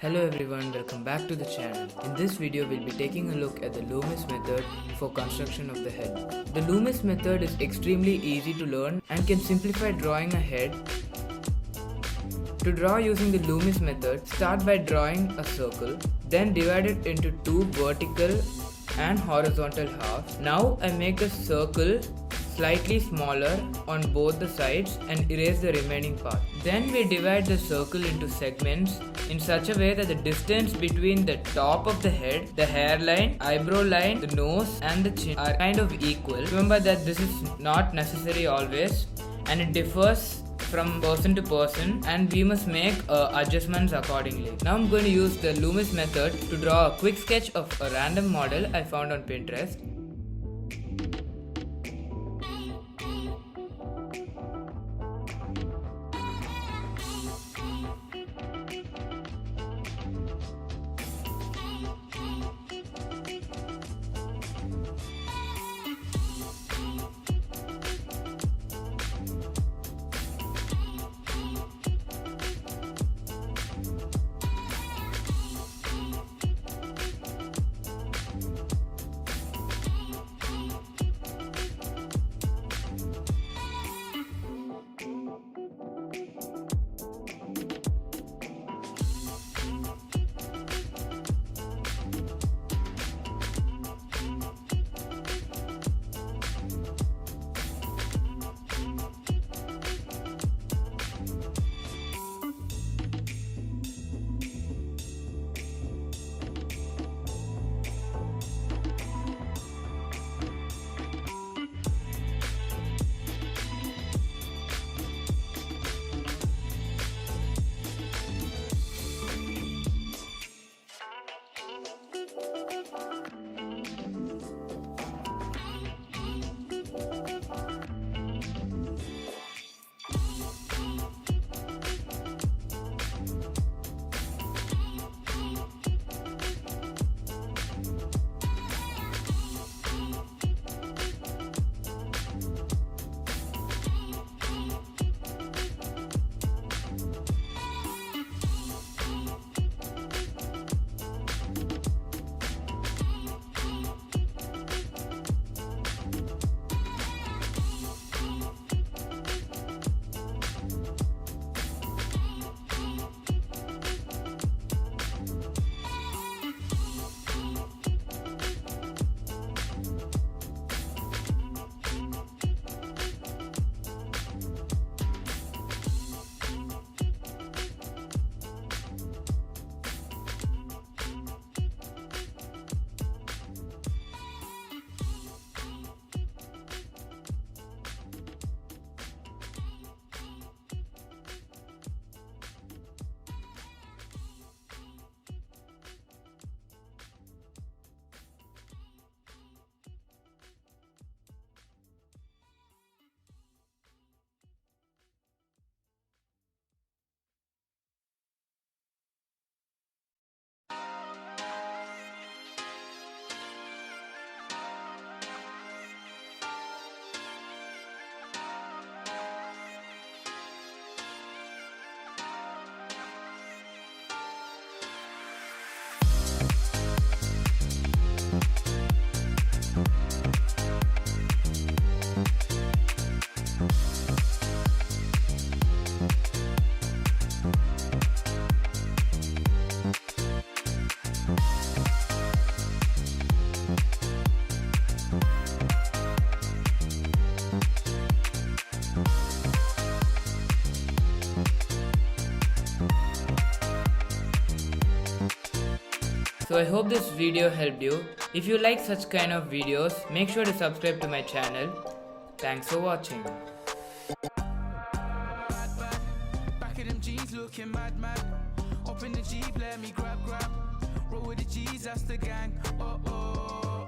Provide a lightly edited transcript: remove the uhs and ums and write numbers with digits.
Hello everyone, welcome back to the channel. In this video, we'll be taking a look at the Loomis method for construction of the head. The Loomis method is extremely easy to learn and can simplify drawing a head. To draw using the Loomis method, start by drawing a circle, then divide it into two vertical and horizontal halves. Now I make the circle slightly smaller on both the sides and erase the remaining part. Then we divide the circle into segments in such a way that the distance between the top of the head, the hairline, eyebrow line, the nose and the chin are kind of equal. Remember that this is not necessary always and it differs from person to person and we must make adjustments accordingly. Now I'm going to use the Loomis method to draw a quick sketch of a random model I found on Pinterest. So I hope this video helped you. If you like such kind of videos, make sure to subscribe to my channel. Thanks for watching. Back of them G's looking mad. Hop in the Jeep, let me grab. Roll with the G's, that's the gang. Oh.